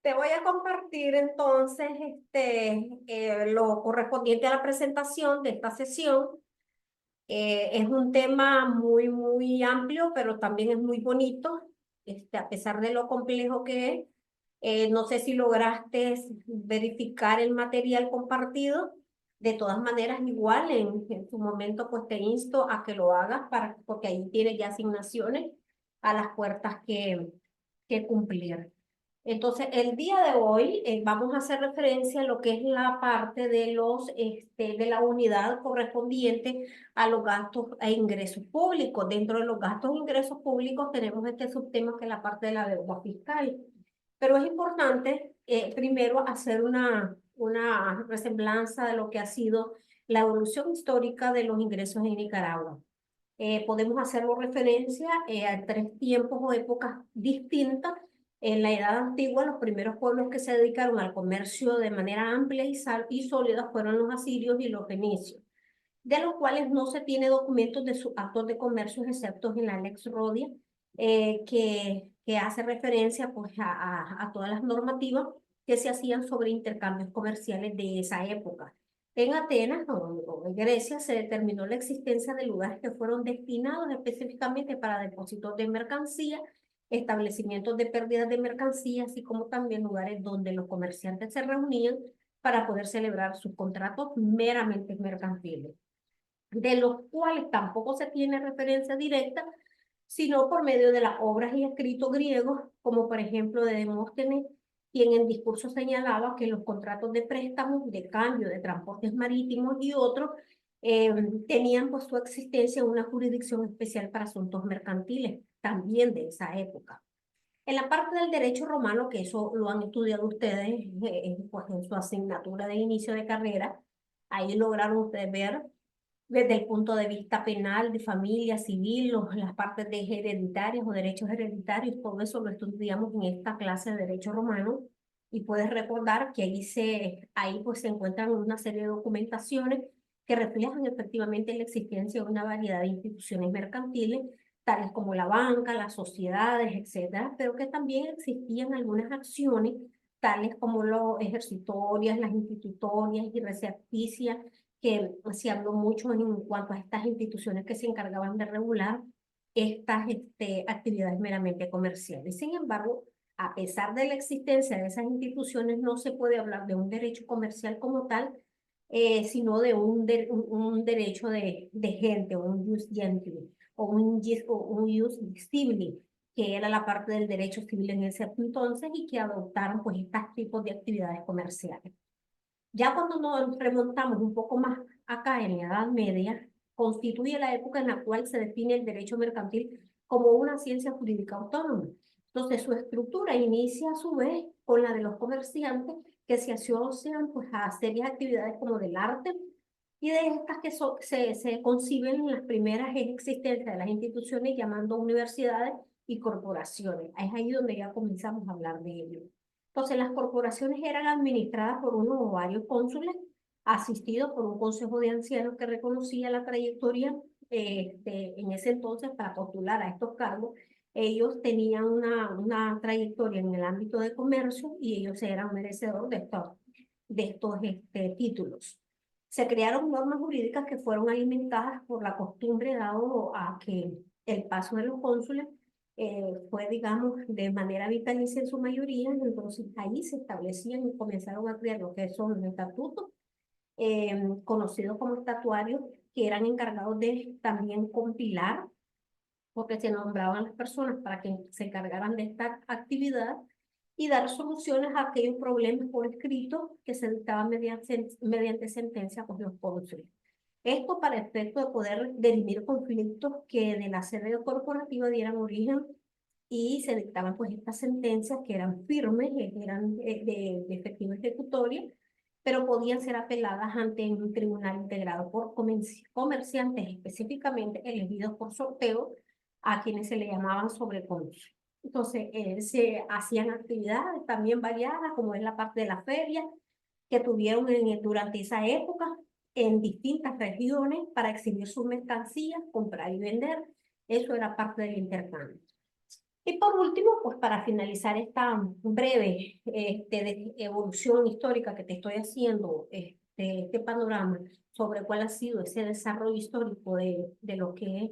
Te voy a compartir entonces lo correspondiente a la presentación de esta sesión. Es un tema muy amplio, pero también es muy bonito, a pesar de lo complejo que es. No sé si lograste verificar el material compartido. De todas maneras, igual en su momento, pues te insto a que lo hagas porque ahí tienes ya asignaciones a las puertas que cumplir. Entonces, el día de hoy vamos a hacer referencia a lo que es la parte de la unidad correspondiente a los gastos e ingresos públicos. Dentro de los gastos e ingresos públicos tenemos este subtema que es la parte de la deuda fiscal. Pero es importante primero hacer una resemblanza de lo que ha sido la evolución histórica de los ingresos en Nicaragua. Podemos hacerlo referencia a tres tiempos o épocas distintas. En la Edad Antigua, los primeros pueblos que se dedicaron al comercio de manera amplia y sólida fueron los asirios y los fenicios, de los cuales no se tiene documentos de sus actos de comercio, excepto en la Lex Rodia, que hace referencia pues, a todas las normativas que se hacían sobre intercambios comerciales de esa época. En Atenas o en Grecia se determinó la existencia de lugares que fueron destinados específicamente para depósitos de mercancía, establecimientos de pérdidas de mercancía, así como también lugares donde los comerciantes se reunían para poder celebrar sus contratos meramente mercantiles, de los cuales tampoco se tiene referencia directa, sino por medio de las obras y escritos griegos, como por ejemplo de Demóstenes, quien en discurso señalaba que los contratos de préstamos, de cambio, de transportes marítimos y otros tenían pues su existencia en una jurisdicción especial para asuntos mercantiles, también de esa época. En la parte del derecho romano, que eso lo han estudiado ustedes pues en su asignatura de inicio de carrera, ahí lograron ustedes ver desde el punto de vista penal, de familia, civil, las partes de hereditarias o derechos hereditarios, todo eso lo estudiamos en esta clase de derecho romano. Y puedes recordar que ahí pues se encuentran una serie de documentaciones que reflejan efectivamente la existencia de una variedad de instituciones mercantiles, tales como la banca, las sociedades, etcétera, pero que también existían algunas acciones, tales como los ejercitorias, las institutorias y recepticias, que se habló mucho en cuanto a estas instituciones que se encargaban de regular estas actividades meramente comerciales. Sin embargo, a pesar de la existencia de esas instituciones, no se puede hablar de un derecho comercial como tal, sino de un derecho de gente, o un jus gentium, o un jus civilis, que era la parte del derecho civil en ese entonces y que adoptaron pues estos tipos de actividades comerciales. Ya cuando nos remontamos un poco más acá en la Edad Media, constituye la época en la cual se define el derecho mercantil como una ciencia jurídica autónoma. Entonces, su estructura inicia a su vez con la de los comerciantes que se asocian pues, a serias actividades como del arte y de estas que se conciben en las primeras existencias de las instituciones llamando universidades y corporaciones. Es ahí donde ya comenzamos a hablar de ello. Entonces, las corporaciones eran administradas por uno o varios cónsules, asistidos por un consejo de ancianos que reconocía la trayectoria en ese entonces para postular a estos cargos. Ellos tenían una trayectoria en el ámbito de comercio y ellos eran merecedores de estos títulos. Se crearon normas jurídicas que fueron alimentadas por la costumbre dado a que el paso de los cónsules fue, digamos, de manera vitalicia en su mayoría. Entonces ahí se establecían y comenzaron a crear lo que son los estatutos, conocidos como estatuarios, que eran encargados de también compilar, porque se nombraban las personas para que se encargaran de esta actividad y dar soluciones a aquellos problemas por escrito que se dictaban mediante sentencia por los cónsules. Esto para efecto de poder dirimir conflictos que de la sede corporativa dieran origen y se dictaban pues estas sentencias que eran firmes, que eran de efectiva ejecutoria, pero podían ser apeladas ante un tribunal integrado por comerciantes específicamente elegidos por sorteo, a quienes se le llamaban sobrecónsul. Entonces, se hacían actividades también variadas, como es la parte de la feria, que tuvieron durante esa época en distintas regiones para exhibir sus mercancías, comprar y vender. Eso era parte del intercambio. Y por último, pues para finalizar esta breve evolución histórica que te estoy haciendo, este panorama sobre cuál ha sido ese desarrollo histórico de lo que es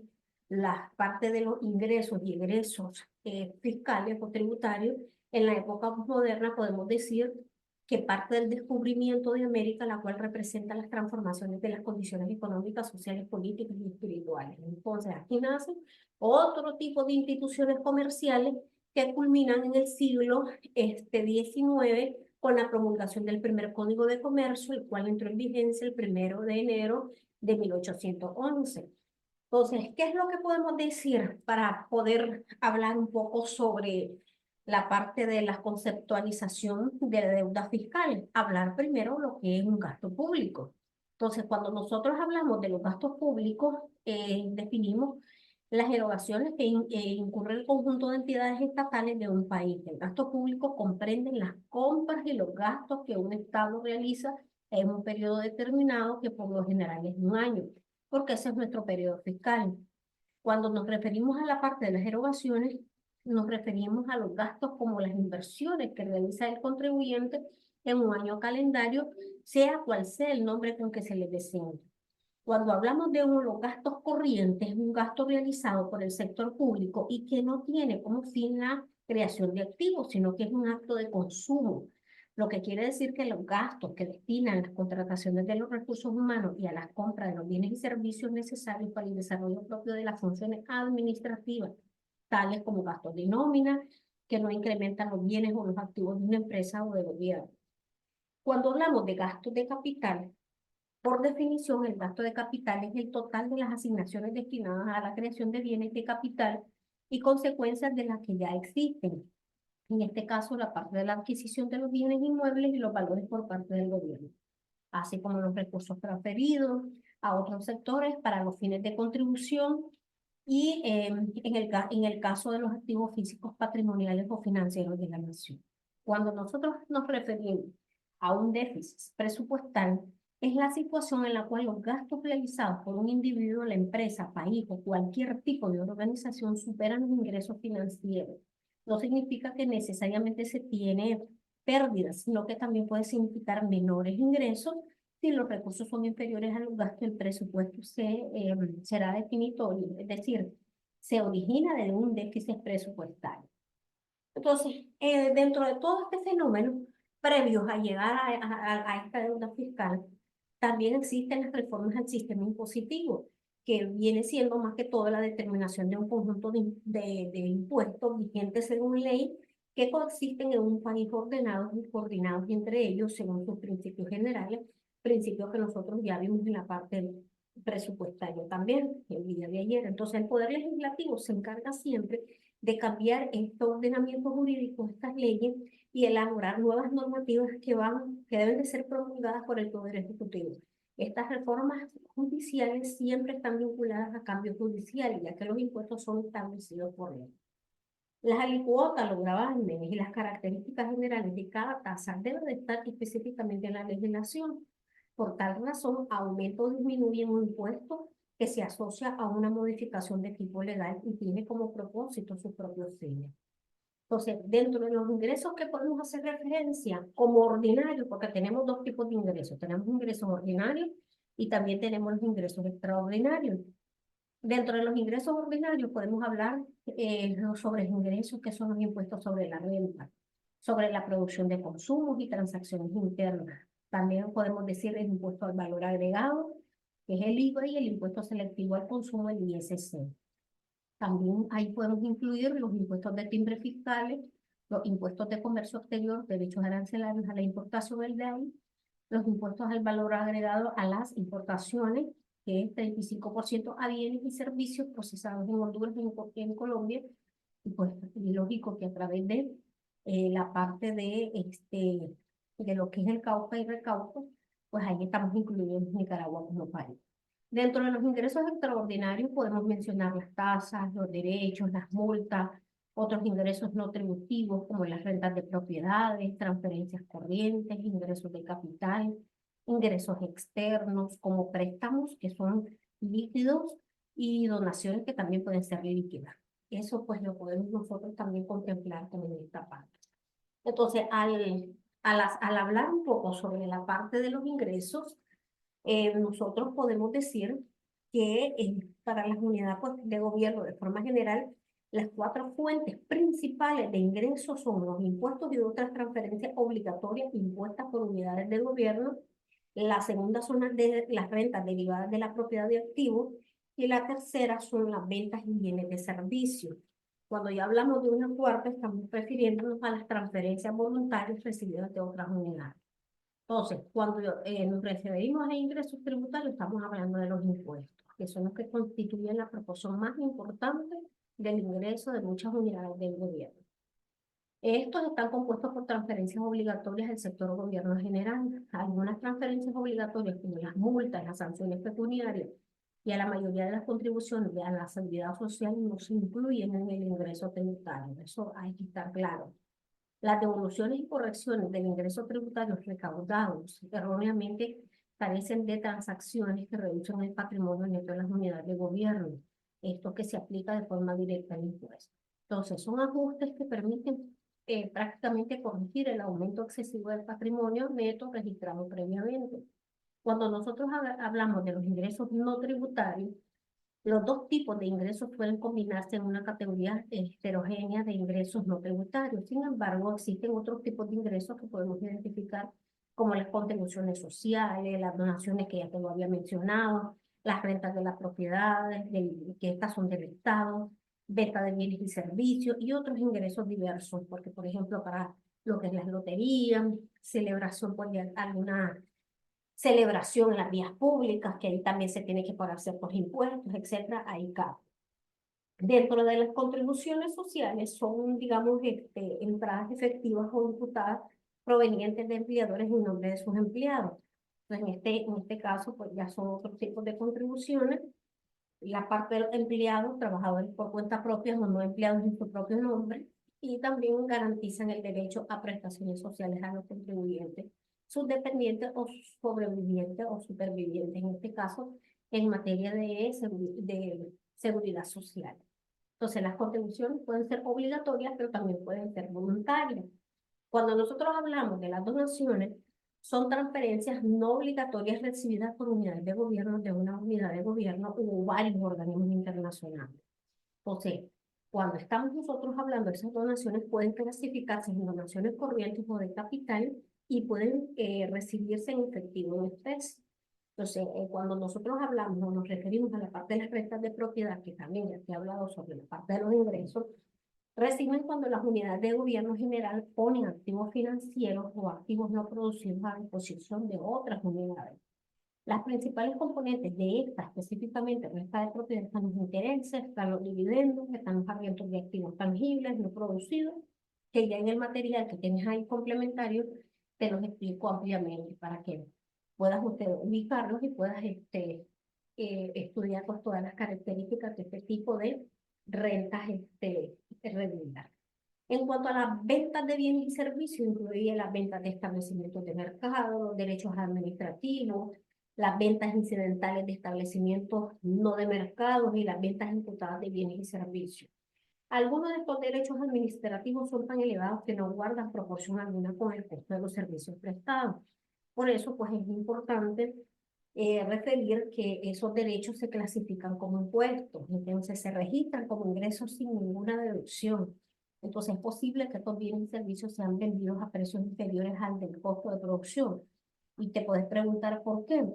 la parte de los ingresos y egresos fiscales o tributarios, en la época posmoderna podemos decir que parte del descubrimiento de América, la cual representa las transformaciones de las condiciones económicas, sociales, políticas y espirituales. Entonces, aquí nace otro tipo de instituciones comerciales que culminan en el siglo XIX con la promulgación del primer Código de Comercio, el cual entró en vigencia el 1 de enero de 1811. Entonces, ¿qué es lo que podemos decir para poder hablar un poco sobre la parte de la conceptualización de la deuda fiscal? Hablar primero lo que es un gasto público. Entonces, cuando nosotros hablamos de los gastos públicos, definimos las erogaciones que incurre el conjunto de entidades estatales de un país. El gasto público comprende las compras y los gastos que un Estado realiza en un periodo determinado, que por lo general es un año, porque ese es nuestro periodo fiscal. Cuando nos referimos a la parte de las erogaciones, nos referimos a los gastos como las inversiones que realiza el contribuyente en un año calendario, sea cual sea el nombre con que se le designe. Cuando hablamos de los gastos corrientes, es un gasto realizado por el sector público y que no tiene como fin la creación de activos, sino que es un acto de consumo. Lo que quiere decir que los gastos que destinan las contrataciones de los recursos humanos y a las compras de los bienes y servicios necesarios para el desarrollo propio de las funciones administrativas, tales como gastos de nómina, que no incrementan los bienes o los activos de una empresa o de gobierno. Cuando hablamos de gastos de capital, por definición, el gasto de capital es el total de las asignaciones destinadas a la creación de bienes de capital y consecuencias de las que ya existen. En este caso, la parte de la adquisición de los bienes inmuebles y los valores por parte del gobierno, así como los recursos transferidos a otros sectores para los fines de contribución y en el caso de los activos físicos, patrimoniales o financieros de la nación. Cuando nosotros nos referimos a un déficit presupuestal, es la situación en la cual los gastos realizados por un individuo, la empresa, país o cualquier tipo de organización superan los ingresos financieros. No significa que necesariamente se tiene pérdidas, sino que también puede significar menores ingresos. Si los recursos son inferiores a los gastos, el presupuesto será definitorio, es decir, se origina de un déficit presupuestario. Entonces, dentro de todo este fenómeno, previos a llegar a esta deuda fiscal, también existen las reformas al sistema impositivo, que viene siendo más que todo la determinación de un conjunto de impuestos vigentes según ley que coexisten en un país ordenado y coordinados entre ellos según sus principios generales, principios que nosotros ya vimos en la parte presupuestaria también el día de ayer. Entonces, el Poder Legislativo se encarga siempre de cambiar estos ordenamientos jurídicos, estas leyes, y elaborar nuevas normativas que deben de ser promulgadas por el Poder Ejecutivo. Estas reformas judiciales siempre están vinculadas a cambios judiciales, ya que los impuestos son establecidos por ley. Las alícuotas, los gravámenes y las características generales de cada tasa deben de estar específicamente en la legislación. Por tal razón, aumenta o disminuye un impuesto que se asocia a una modificación de tipo legal y tiene como propósito sus propios fines. Entonces, dentro de los ingresos que podemos hacer referencia como ordinarios, porque tenemos dos tipos de ingresos, tenemos ingresos ordinarios y también tenemos los ingresos extraordinarios. Dentro de los ingresos ordinarios podemos hablar sobre los ingresos que son los impuestos sobre la renta, sobre la producción de consumos y transacciones internas. También podemos decir el impuesto al valor agregado, que es el IVA, y el impuesto selectivo al consumo, el ISC. También ahí podemos incluir los impuestos de timbre fiscales, los impuestos de comercio exterior, derechos arancelarios a la importación del DAI, los impuestos al valor agregado a las importaciones, que es 35% a bienes y servicios procesados en Honduras y en Colombia, y pues es lógico que a través de la parte de lo que es el cauca y recauco, pues ahí estamos incluyendo Nicaragua como país. Dentro de los ingresos extraordinarios podemos mencionar las tasas, los derechos, las multas, otros ingresos no tributivos como las rentas de propiedades, transferencias corrientes, ingresos de capital, ingresos externos como préstamos que son líquidos y donaciones que también pueden ser líquidas. eso pues lo podemos nosotros también contemplar también en esta parte. Entonces, al hablar un poco sobre la parte de los ingresos, nosotros podemos decir que para las unidades pues, de gobierno de forma general, las cuatro fuentes principales de ingresos son los impuestos y otras transferencias obligatorias impuestas por unidades de gobierno. La segunda son las rentas derivadas de la propiedad de activos y la tercera son las ventas y bienes de servicio. Cuando ya hablamos de una cuarta, estamos refiriéndonos a las transferencias voluntarias recibidas de otras unidades. Entonces, cuando nos referimos a ingresos tributarios, estamos hablando de los impuestos, que son los que constituyen la proporción más importante del ingreso de muchas unidades del gobierno. Estos están compuestos por transferencias obligatorias del sector gobierno general. Algunas transferencias obligatorias, como las multas, las sanciones pecuniarias y a la mayoría de las contribuciones a la seguridad social, no se incluyen en el ingreso tributario. Eso hay que estar claro. Las devoluciones y correcciones del ingreso tributario recaudados erróneamente carecen de transacciones que reducen el patrimonio neto de las unidades de gobierno. Esto que se aplica de forma directa al impuesto. Entonces, son ajustes que permiten prácticamente corregir el aumento excesivo del patrimonio neto registrado previamente. Cuando nosotros hablamos de los ingresos no tributarios, los dos tipos de ingresos pueden combinarse en una categoría heterogénea de ingresos no tributarios. Sin embargo, existen otros tipos de ingresos que podemos identificar como las contribuciones sociales, las donaciones que ya te lo había mencionado, las rentas de las propiedades, que estas son del Estado, venta de bienes y servicios y otros ingresos diversos, porque por ejemplo para lo que es las loterías, celebración por alguna celebración en las vías públicas, que ahí también se tiene que pagar ciertos impuestos, etcétera, ahí cabe. Dentro de las contribuciones sociales son, digamos, entradas efectivas o imputadas provenientes de empleadores en nombre de sus empleados. Entonces, en este caso, pues ya son otros tipos de contribuciones. La parte de los empleados, trabajadores por cuenta propia o no empleados en su propio nombre, y también garantizan el derecho a prestaciones sociales a los contribuyentes, sus dependientes o sobrevivientes o supervivientes, en este caso, en materia de seguridad social. Entonces, las contribuciones pueden ser obligatorias, pero también pueden ser voluntarias. Cuando nosotros hablamos de las donaciones, son transferencias no obligatorias recibidas por unidades de gobierno de una unidad de gobierno o varios organismos internacionales. Entonces, cuando estamos nosotros hablando de esas donaciones, pueden clasificarse en donaciones corrientes o de capital y pueden recibirse en efectivo, en especie. Entonces, cuando nosotros hablamos o nos referimos a la parte de las rentas de propiedad, que también ya te he hablado sobre la parte de los ingresos, reciben cuando las unidades de gobierno general ponen activos financieros o activos no producidos a disposición de otras unidades. Las principales componentes de esta, específicamente renta de propiedad, están los intereses, están los dividendos, están los arriendos de activos tangibles no producidos, que ya en el material que tienes ahí complementario te los explico ampliamente para que puedas usted ubicarlos y puedas estudiar pues, todas las características de este tipo de rentas regulares. En cuanto a las ventas de bienes y servicios, incluye las ventas de establecimientos de mercado, los derechos administrativos, las ventas incidentales de establecimientos no de mercados y las ventas imputadas de bienes y servicios. Algunos de estos derechos administrativos son tan elevados que no guardan proporción alguna con el costo de los servicios prestados. Por eso, pues es importante referir que esos derechos se clasifican como impuestos, entonces se registran como ingresos sin ninguna deducción. Entonces es posible que estos bienes y servicios sean vendidos a precios inferiores al del costo de producción. Y te puedes preguntar por qué.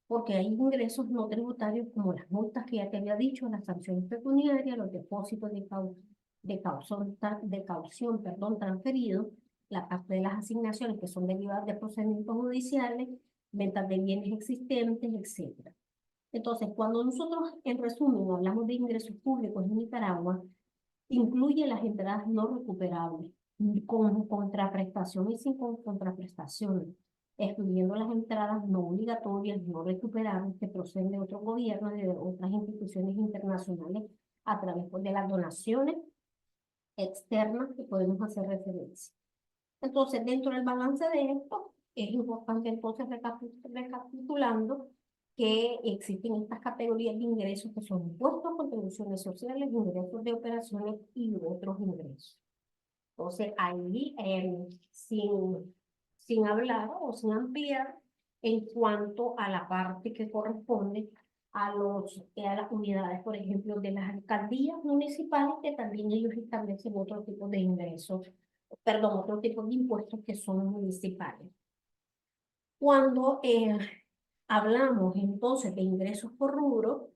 Porque hay ingresos no tributarios como las multas que ya te había dicho, las sanciones pecuniarias, los depósitos de caución, transferidos, la parte de las asignaciones que son derivadas de procedimientos judiciales, ventas de bienes existentes, etc. Entonces, cuando nosotros, en resumen, hablamos de ingresos públicos en Nicaragua, incluye las entradas no recuperables, con contraprestación y sin contraprestación, excluyendo las entradas no obligatorias, no recuperables, que proceden de otros gobiernos y de otras instituciones internacionales a través pues, de las donaciones externas que podemos hacer referencia. Entonces, dentro del balance de esto, es importante entonces recapitulando que existen estas categorías de ingresos que son impuestos, contribuciones sociales, ingresos de operaciones y otros ingresos. Entonces, ahí, sin hablar o sin ampliar en cuanto a la parte que corresponde a las unidades, por ejemplo, de las alcaldías municipales, que también ellos establecen otro tipo de ingresos, perdón, otro tipo de impuestos que son municipales. Cuando hablamos entonces de ingresos por rubro,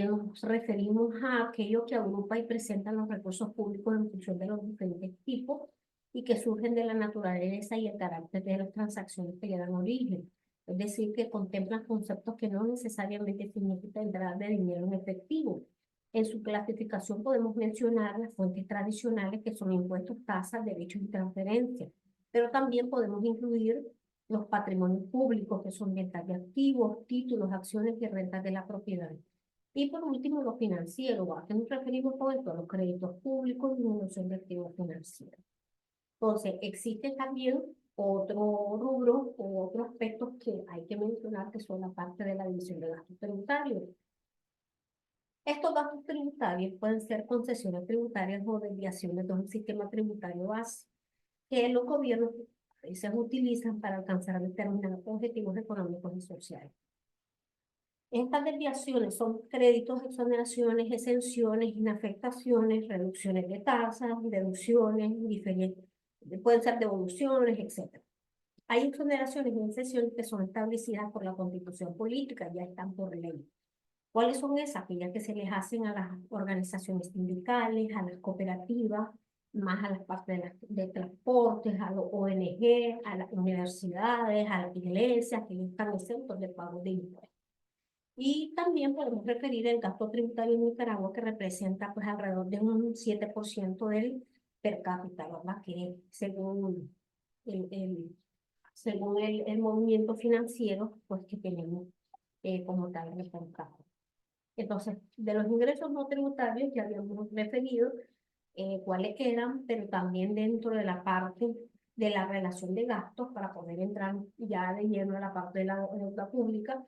nos referimos a aquello que agrupa y presenta los recursos públicos en función de los diferentes tipos y que surgen de la naturaleza y el carácter de las transacciones que le dan origen. Es decir, que contemplan conceptos que no necesariamente significan entrada de dinero en efectivo. En su clasificación podemos mencionar las fuentes tradicionales que son impuestos, tasas, derechos y transferencias, pero también podemos incluir los patrimonios públicos, que son ventas de activos, títulos, acciones y rentas de la propiedad. Y por último, lo financiero. ¿A qué nos referimos con esto? A los créditos públicos y disminución de activos financieros. Entonces, existe también otro rubro o otro aspecto que hay que mencionar, que son la parte de la división de gastos tributarios. Estos gastos tributarios pueden ser concesiones tributarias o desviaciones de un sistema tributario base, que los gobiernos a veces utilizan para alcanzar determinados objetivos económicos y sociales. Estas desviaciones son créditos, exoneraciones, exenciones, inafectaciones, reducciones de tasas, deducciones, pueden ser devoluciones, etc. Hay exoneraciones y exenciones que son establecidas por la Constitución política, ya están por ley. ¿Cuáles son esas? Aquellas que se les hacen a las organizaciones sindicales, a las cooperativas, más a las partes de transportes, a los ONG, a las universidades, a las iglesias, que están exentos de pago de impuestos. Y también podemos referir el gasto tributario en Nicaragua, que representa pues alrededor de un 7% del per cápita, ¿verdad? Que según el movimiento financiero, pues que tenemos como tal reportado. Entonces, de los ingresos no tributarios ya habíamos referido cuáles quedan, pero también dentro de la parte de la relación de gastos, para poder entrar ya de lleno a la parte de la deuda pública,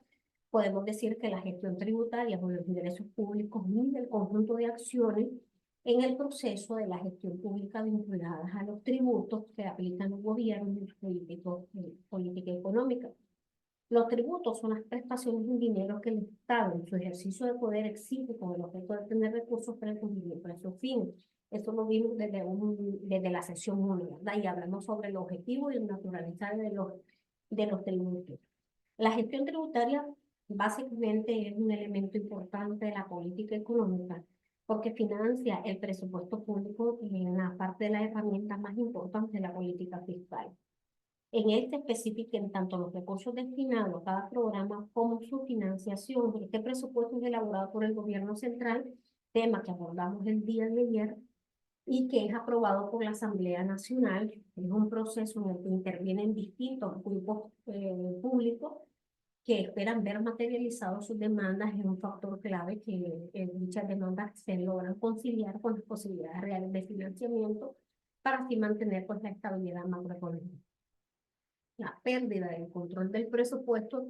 podemos decir que la gestión tributaria por los ingresos públicos mide el conjunto de acciones en el proceso de la gestión pública vinculadas a los tributos que aplican los gobiernos y los política económica. Los tributos son las prestaciones en dinero que el Estado, en su ejercicio de poder, exige con el objeto de tener recursos para el cumplimiento de sus fines. Eso lo vimos desde la sesión 1, ¿verdad? Y hablamos sobre el objetivo y la naturaleza de los tributos. La gestión tributaria básicamente es un elemento importante de la política económica porque financia el presupuesto público en la parte de las herramientas más importantes de la política fiscal. En este especifican tanto los recursos destinados a cada programa como su financiación. Este presupuesto es elaborado por el gobierno central, tema que abordamos el día de ayer, y que es aprobado por la Asamblea Nacional. Es un proceso en el que intervienen distintos grupos públicos que esperan ver materializados sus demandas. Es un factor clave que dichas demandas se logran conciliar con las posibilidades reales de financiamiento para así mantener pues, la estabilidad macroeconómica. La pérdida del control del presupuesto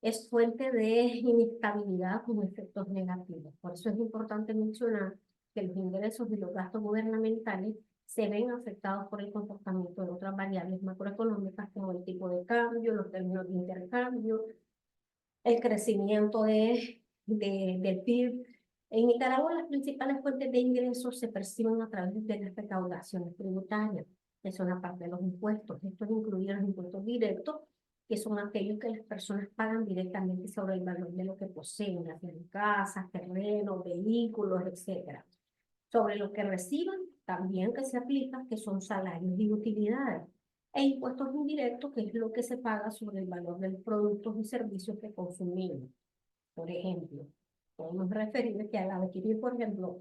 es fuente de inestabilidad con efectos negativos. Por eso es importante mencionar que los ingresos y los gastos gubernamentales se ven afectados por el comportamiento de otras variables macroeconómicas como el tipo de cambio, los términos de intercambio, el crecimiento del PIB. En Nicaragua, las principales fuentes de ingresos se perciben a través de las recaudaciones tributarias, que son la parte de los impuestos. Estos incluyen los impuestos directos, que son aquellos que las personas pagan directamente sobre el valor de lo que poseen, ya sean casas, terrenos, vehículos, etc. Sobre lo que reciban, también que se aplica, que son salarios y utilidades. E impuestos indirectos, que es lo que se paga sobre el valor de los productos y servicios que consumimos. Por ejemplo, podemos referir que al adquirir, por ejemplo,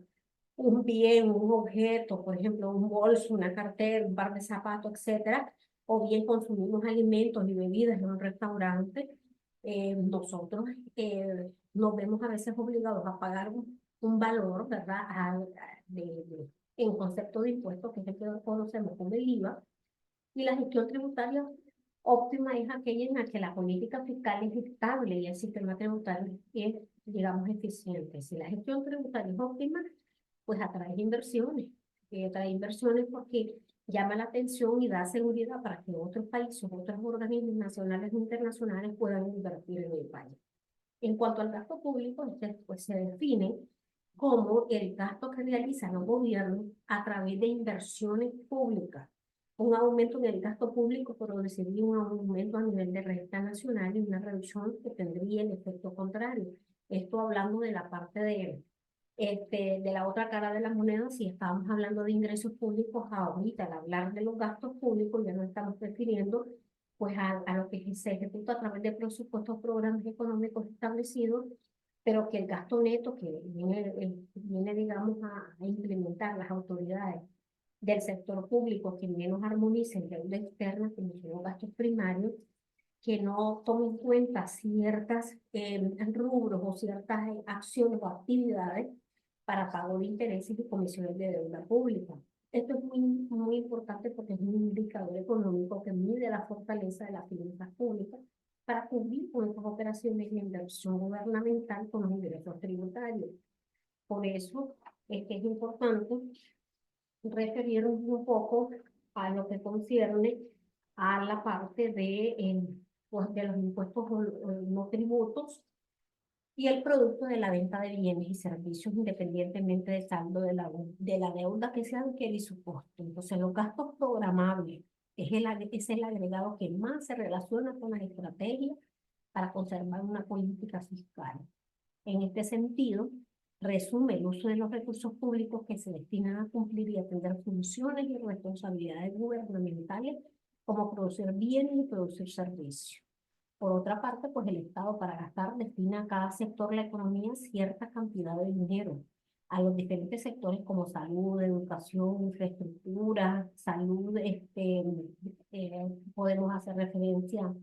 un bien, un objeto, por ejemplo, un bolso, una cartera, un par de zapatos, etcétera, o bien consumimos alimentos y bebidas en un restaurante, nosotros nos vemos a veces obligados a pagar un valor, ¿verdad? En concepto de impuestos, que es el que conocemos como el IVA, y la gestión tributaria Óptima es aquella en la que la política fiscal es estable y el sistema tributario es, digamos, eficiente. Si la gestión tributaria es óptima, pues atrae inversiones porque llama la atención y da seguridad para que otros países, otros organismos nacionales e internacionales puedan invertir en el país. En cuanto al gasto público, este, pues se define como el gasto que realizan los gobiernos a través de inversiones públicas. Un aumento en el gasto público produciría un aumento a nivel de renta nacional y una reducción que tendría el efecto contrario. Esto hablando de la parte de la otra cara de la moneda, si estábamos hablando de ingresos públicos, ahorita al hablar de los gastos públicos ya no estamos refiriendo pues a lo que se ejecuta a través de presupuestos, programas económicos establecidos, pero que el gasto neto que viene digamos, a implementar las autoridades del sector público que menos armonicen deuda externa, como son los gastos primarios, que no tomen en cuenta ciertas rubros o ciertas acciones o actividades para pago de intereses y comisiones de deuda pública. Esto es muy importante porque es un indicador económico que mide la fortaleza de las finanzas públicas para cubrir con estas operaciones de inversión gubernamental con los ingresos tributarios. Por eso es que es importante referirnos un poco a lo que concierne a la parte pues de los impuestos o no tributos y el producto de la venta de bienes y servicios independientemente del saldo de la deuda que se adquiere y su costo. Entonces, los gastos programables es el agregado que más se relaciona con las estrategias para conservar una política fiscal. En este sentido, resume el uso de los recursos públicos que se destinan a cumplir y atender funciones y responsabilidades gubernamentales como producir bienes y producir servicios. Por otra parte, pues el Estado para gastar destina a cada sector de la economía cierta cantidad de dinero a los diferentes sectores como salud, educación, infraestructura, salud, podemos hacer referencia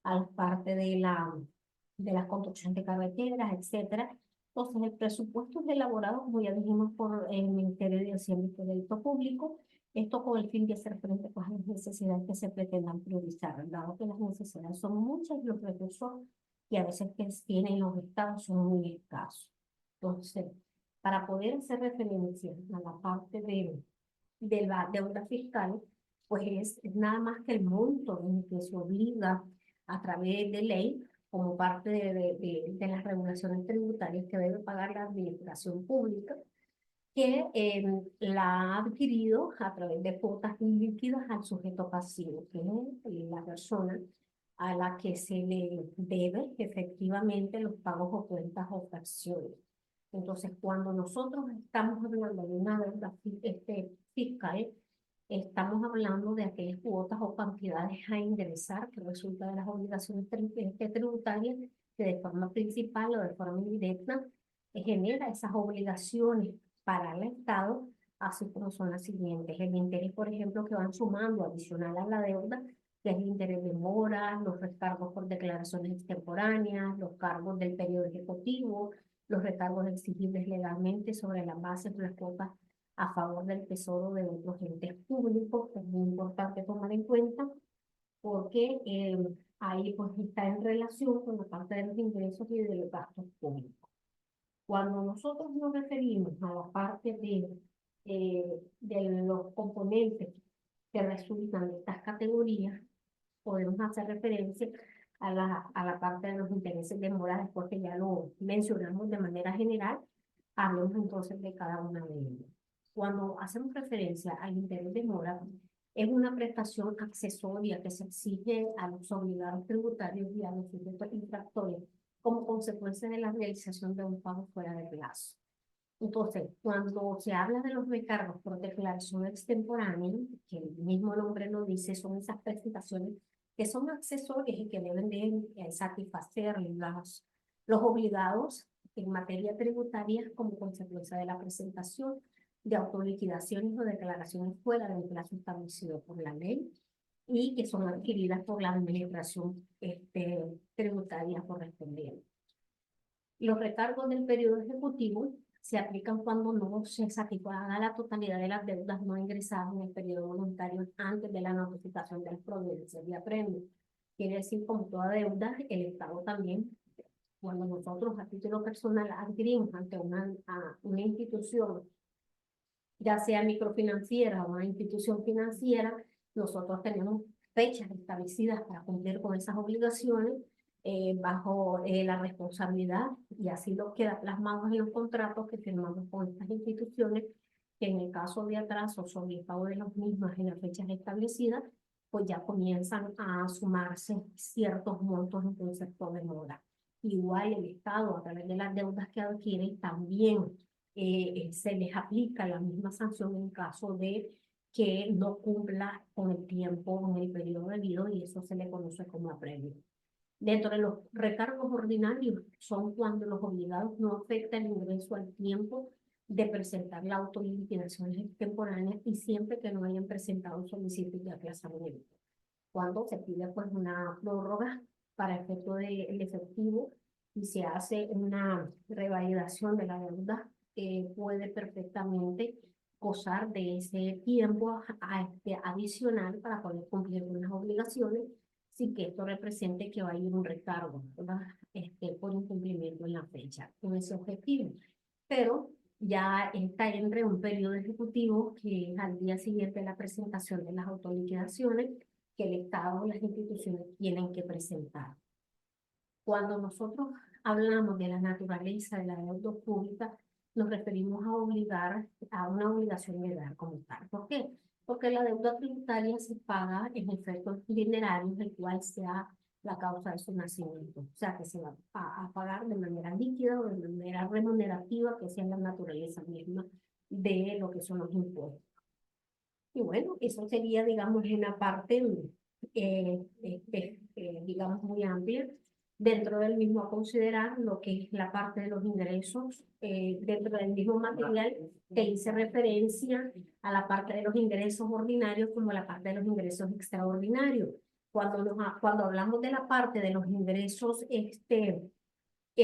a la parte de las construcciones de carreteras, etcétera. Entonces, el presupuesto es elaborado, como ya dijimos, por el Ministerio de Hacienda y Crédito Público, esto con el fin de hacer frente pues, a las necesidades que se pretendan priorizar, dado que las necesidades son muchas y los recursos que a veces que tienen los estados son muy escasos. Entonces, para poder hacer referencia a la parte de la deuda fiscal, pues es nada más que el monto en el que se obliga a través de ley como parte de las regulaciones tributarias que debe pagar la administración pública, que la ha adquirido a través de cuotas líquidas al sujeto pasivo, que es la persona a la que se le debe efectivamente los pagos o cuentas o fracciones. Entonces, cuando nosotros estamos hablando de una deuda fiscal, estamos hablando de aquellas cuotas o cantidades a ingresar que resulta de las obligaciones tributarias que de forma principal o de forma indirecta genera esas obligaciones para el Estado a sus personas siguientes. El interés, por ejemplo, que van sumando adicional a la deuda, que es el interés de mora, los recargos por declaraciones extemporáneas, los cargos del periodo ejecutivo, los recargos exigibles legalmente sobre la base de las cuotas a favor del tesoro de otros entes públicos, que es muy importante tomar en cuenta, porque ahí pues está en relación con la parte de los ingresos y de los gastos públicos. Cuando nosotros nos referimos a la parte de los componentes que resultan de estas categorías, podemos hacer referencia a la parte de los intereses de mora, después que ya lo mencionamos de manera general, hablemos entonces de cada una de ellas. Cuando hacemos referencia al interés de mora, es una prestación accesoria que se exige a los obligados tributarios y a los sujetos infractores como consecuencia de la realización de un pago fuera de plazo. Entonces, cuando se habla de los recargos por declaración extemporánea, que el mismo nombre lo dice, son esas prestaciones que son accesorias y que deben de satisfacer los obligados en materia tributaria como consecuencia de la presentación de autoliquidaciones o declaraciones fuera del plazo establecido por la ley y que son adquiridas por la administración tributaria correspondiente. Los recargos del periodo ejecutivo se aplican cuando no se satisfaga la totalidad de las deudas no ingresadas en el periodo voluntario antes de la notificación de las providencias de apremio. quiere decir como toda deuda, el Estado también, cuando nosotros a título personal adquirimos ante una institución, ya sea microfinanciera o una institución financiera, nosotros tenemos fechas establecidas para cumplir con esas obligaciones bajo la responsabilidad, y así lo queda plasmado en los contratos que firmamos con estas instituciones, que en el caso de atraso sobre el pago de las mismas en las fechas establecidas, pues ya comienzan a sumarse ciertos montos en concepto de mora. Igual el Estado, a través de las deudas que adquiere, también se les aplica la misma sanción en caso de que no cumpla con el tiempo en el periodo debido, y eso se le conoce como apremio. Dentro de los recargos ordinarios son cuando los obligados no afectan el ingreso al tiempo de presentar la autoliquidación extemporánea y siempre que no hayan presentado solicitud de aplazamiento. Cuando se pide pues una prórroga para efecto del efectivo y se hace una revalidación de la deuda, puede perfectamente gozar de ese tiempo adicional para poder cumplir con las obligaciones, sin que esto represente que va a ir un recargo, ¿verdad? Por incumplimiento en la fecha con ese objetivo. Pero ya está entre un periodo ejecutivo que es al día siguiente de la presentación de las autoliquidaciones que el Estado y las instituciones tienen que presentar. Cuando nosotros hablamos de la naturaleza de la deuda pública, nos referimos a obligar a una obligación legal como tal. ¿Por qué? Porque la deuda tributaria se paga en efectos dinerarios, el cual sea la causa de su nacimiento. O sea, que se va a pagar de manera líquida o de manera remunerativa, que sea la naturaleza misma de lo que son los impuestos. Y bueno, eso sería, digamos, una parte, digamos, muy amplia. Dentro del mismo a considerar lo que es la parte de los ingresos, dentro del mismo material que hice referencia a la parte de los ingresos ordinarios como la parte de los ingresos extraordinarios. Cuando hablamos de la parte de los ingresos,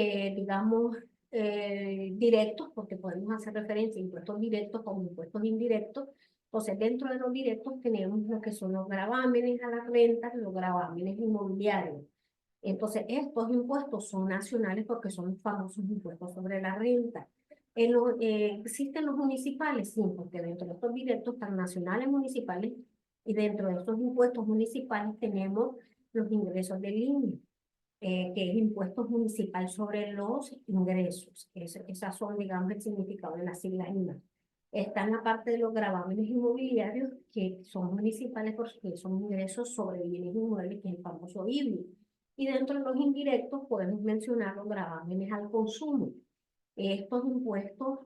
digamos, directos, porque podemos hacer referencia a impuestos directos como impuestos indirectos. Entonces, dentro de los directos tenemos lo que son los gravámenes a las rentas, los gravámenes inmobiliarios. Entonces, estos impuestos son nacionales porque son los famosos impuestos sobre la renta. ¿Existen los municipales? Sí, porque dentro de estos directos están nacionales, municipales, y dentro de estos impuestos municipales tenemos los ingresos del INE, que es impuesto municipal sobre los ingresos. Esas son, digamos, el significado de la sigla IMA. Está en la parte de los gravámenes inmobiliarios, que son municipales porque son ingresos sobre bienes inmuebles, que es el famoso IBI. Y dentro de los indirectos podemos mencionar los gravámenes al consumo. Estos impuestos,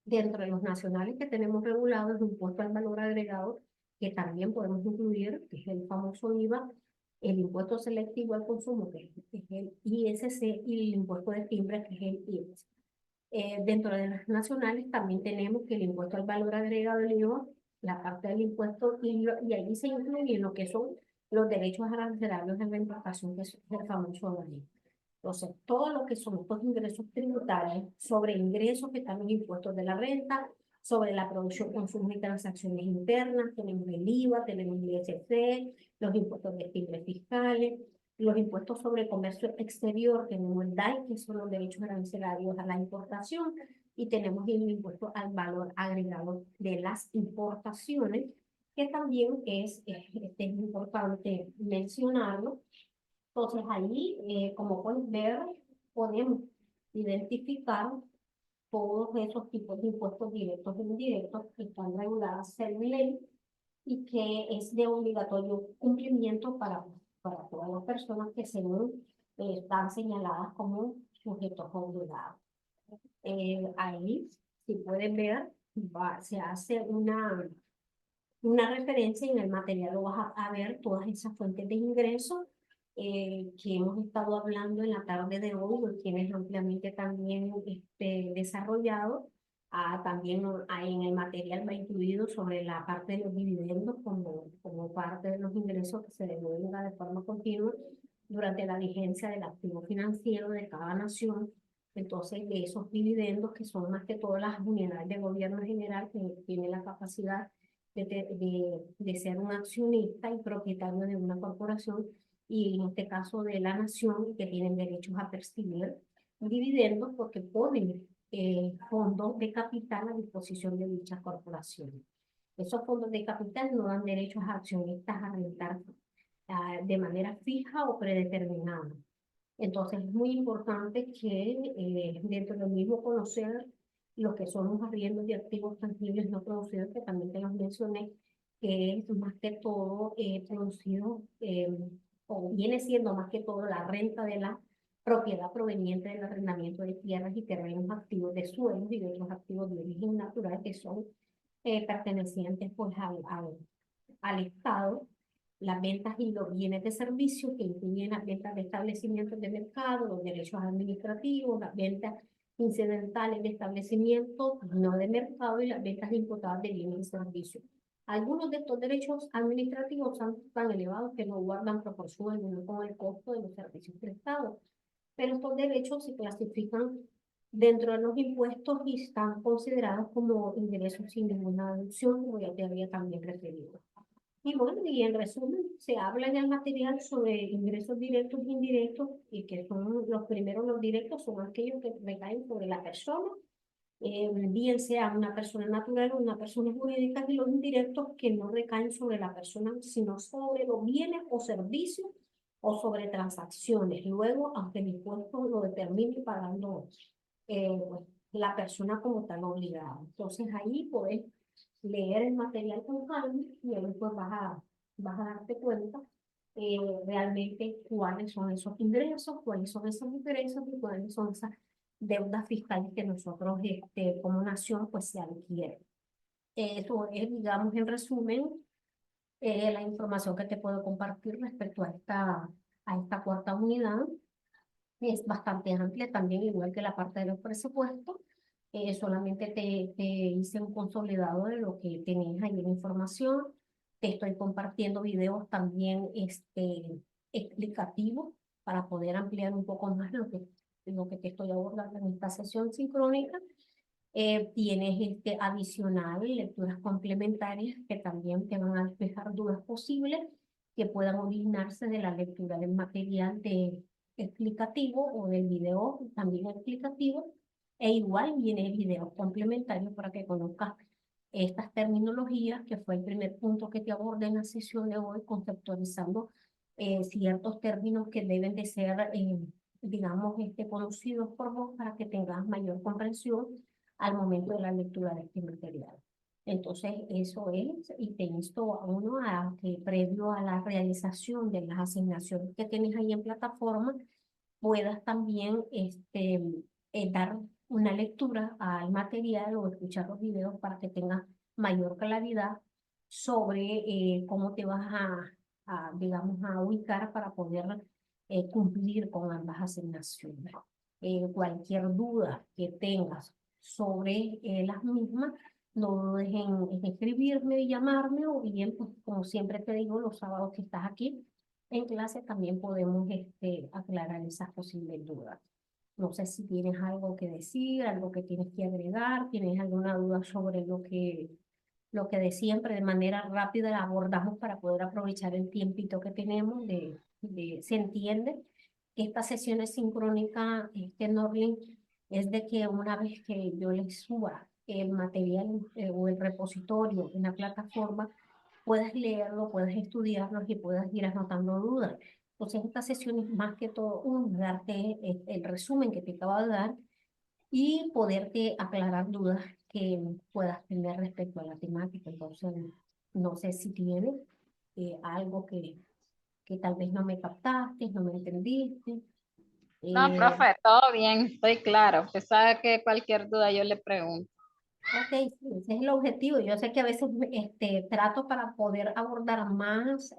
dentro de los nacionales que tenemos regulados, el impuesto al valor agregado, que también podemos incluir, que es el famoso IVA, el impuesto selectivo al consumo, que es el ISC, y el impuesto de timbre, que es el IEPS. Dentro de las nacionales también tenemos que el impuesto al valor agregado, el IVA, la parte del impuesto, y ahí se incluyen lo que son los derechos arancelables de la importación, que es el famoso DANI. Entonces, todo lo que son estos ingresos tributarios, sobre ingresos que están en impuestos de la renta, sobre la producción, consumo y transacciones internas, tenemos el IVA, tenemos el ISC, los impuestos de timbre fiscales, los impuestos sobre comercio exterior, tenemos el DAI, que son los derechos arancelarios a la importación, y tenemos el impuesto al valor agregado de las importaciones, que también es importante mencionarlo. Entonces ahí, como pueden ver, podemos identificar todos esos tipos de impuestos directos e indirectos que están regulados en ley y que es de obligatorio cumplimiento para todas las personas que según están señaladas como sujetos obligados. Ahí, si pueden ver, se hace una referencia, y en el material lo vas a ver todas esas fuentes de ingresos que hemos estado hablando en la tarde de hoy, lo tienes ampliamente también desarrollado. También en el material va incluido sobre la parte de los dividendos como parte de los ingresos que se devuelven de forma continua durante la vigencia del activo financiero de cada nación. Entonces, de esos dividendos, que son más que todas las unidades de gobierno general que tienen la capacidad de ser un accionista y propietario de una corporación, y en este caso de la nación, que tienen derechos a percibir dividendos porque ponen fondos de capital a disposición de dichas corporaciones. Esos fondos de capital no dan derechos a accionistas a rentar de manera fija o predeterminada. Entonces es muy importante que dentro del mismo conocer lo que son los arriendos de activos tangibles no producidos, que también te los mencioné, que es más que todo producido, o viene siendo más que todo la renta de la propiedad proveniente del arrendamiento de tierras y terrenos activos de suelos y de otros activos de origen natural que son pertenecientes pues al Estado, las ventas y los bienes de servicio, que incluyen las ventas de establecimientos de mercado, los derechos administrativos, las ventas incidentales de establecimientos no de mercado y las ventas imputadas de bienes y servicios. Algunos de estos derechos administrativos son tan elevados que no guardan proporción alguna con el costo de los servicios prestados, pero estos derechos se clasifican dentro de los impuestos y están considerados como ingresos sin ninguna deducción, como ya te había también referido. Y bueno, y en resumen, se habla en el material sobre ingresos directos e indirectos, y que son los primeros, los directos, son aquellos que recaen sobre la persona, bien sea una persona natural o una persona jurídica, y los indirectos que no recaen sobre la persona, sino sobre los bienes o servicios o sobre transacciones. Luego, aunque el impuesto lo determine pagando pues, la persona como tal obligada. Entonces ahí puedes leer el material con calma y ahí pues vas a darte cuenta realmente cuáles son esos ingresos, cuáles son esos ingresos y cuáles son esas deudas fiscales que nosotros como nación pues se adquieren. Eso es, digamos, en resumen, la información que te puedo compartir respecto a esta cuarta unidad. Es bastante amplia también, igual que la parte de los presupuestos. Solamente te hice un consolidado de lo que tenías ahí en información. Te estoy compartiendo videos también explicativos para poder ampliar un poco más lo que te estoy abordando en esta sesión sincrónica. Tienes adicional lecturas complementarias que también te van a despejar dudas posibles que puedan originarse de la lectura del material explicativo o del video también explicativo. E igual viene videos complementarios para que conozcas estas terminologías, que fue el primer punto que te abordé en la sesión de hoy, conceptualizando ciertos términos que deben de ser, digamos, conocidos por vos para que tengas mayor comprensión al momento de la lectura de este material. Entonces, eso es, y te insto a uno a que previo a la realización de las asignaciones que tienes ahí en plataforma, puedas también dar una lectura al material o escuchar los videos para que tengas mayor claridad sobre cómo te vas digamos, a ubicar para poder cumplir con ambas asignaciones. Cualquier duda que tengas sobre las mismas, no dudes en escribirme y llamarme, o bien, pues, como siempre te digo, los sábados que estás aquí en clase también podemos aclarar esas posibles dudas. No sé si tienes algo que decir, algo que tienes que agregar, tienes alguna duda sobre lo que de siempre, de manera rápida la abordamos para poder aprovechar el tiempito que tenemos se entiende que esta sesión es sincrónica, Norlin, es de que una vez que yo les suba el material o el repositorio en la plataforma, puedas leerlo, puedas estudiarlo y puedas ir anotando dudas. Entonces, esta sesión es más que todo darte el resumen que te acabo de dar y poderte aclarar dudas que puedas tener respecto a la temática. Entonces, no sé si tienes algo que tal vez no me captaste, no me entendiste. No, Eh, profe, todo bien, estoy claro. Usted sabe que cualquier duda yo le pregunto. ok, sí, ese es el objetivo. Yo sé que a veces trato para poder abordar más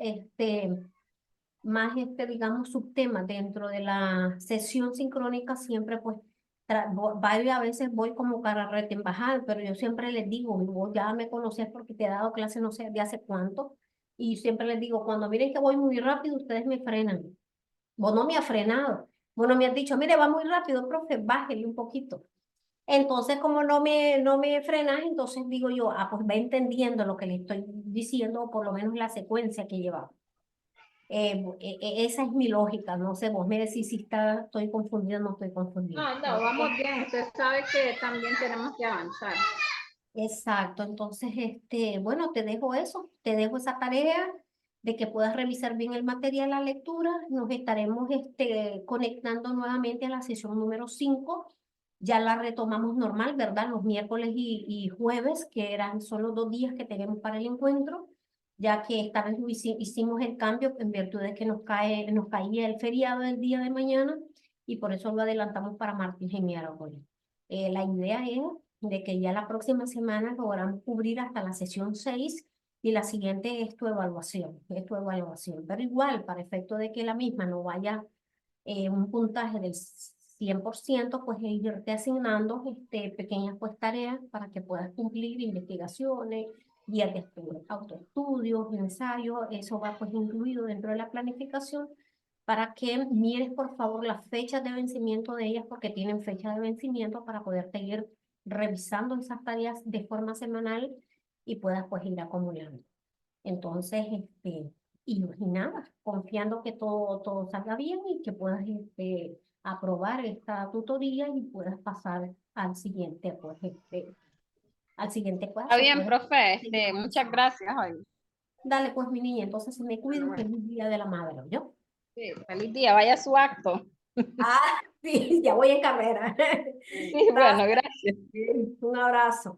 digamos, subtemas dentro de la sesión sincrónica, siempre pues a veces voy como carrete en bajada, pero yo siempre les digo, vos ya me conoces porque te he dado clase no sé de hace cuánto, y siempre les digo, cuando miren que voy muy rápido, ustedes me frenan. Vos no me has frenado, vos no me has dicho, mire, va muy rápido, profe, bájele un poquito. Entonces, como no me frenas, entonces digo yo, pues va entendiendo lo que le estoy diciendo, o por lo menos la secuencia que llevamos. Esa es mi lógica, no sé, vos me decís si estoy confundida o no estoy confundida. No, no, vamos bien. Usted sabe que también tenemos que avanzar. Exacto, entonces, bueno, te dejo eso, te dejo esa tarea de que puedas revisar bien el material, la lectura. Nos estaremos conectando nuevamente a la sesión número 5. Ya la retomamos normal, ¿verdad? Los miércoles y jueves, son los 2 días que tenemos para el encuentro, ya que esta vez hicimos el cambio en virtud de que nos caía el feriado del día de mañana y por eso lo adelantamos para martes y miércoles. La idea es de que ya la próxima semana logramos cubrir hasta la sesión 6 y la siguiente es tu evaluación. Pero igual, para efecto de que la misma no vaya un puntaje del 100%, pues irte asignando pequeñas pues tareas para que puedas cumplir investigaciones, guías de estudio, autoestudios, ensayos, eso va pues incluido dentro de la planificación para que mires por favor las fechas de vencimiento de ellas porque tienen fecha de vencimiento para poder seguir revisando esas tareas de forma semanal y puedas pues ir acumulando. Entonces, y nada, confiando que todo salga bien y que puedas aprobar esta tutoría y puedas pasar al siguiente, pues, al siguiente Está paso, bien, puedes profe. seguir Muchas avanzando. gracias hoy. Dale, pues, mi niña, entonces se me Bueno, cuida, bueno. feliz Día de la Madre, ¿yo? Sí, feliz día. Vaya a su acto. Ah, sí, ya voy en carrera. Sí, bueno, Gracias, gracias. un abrazo.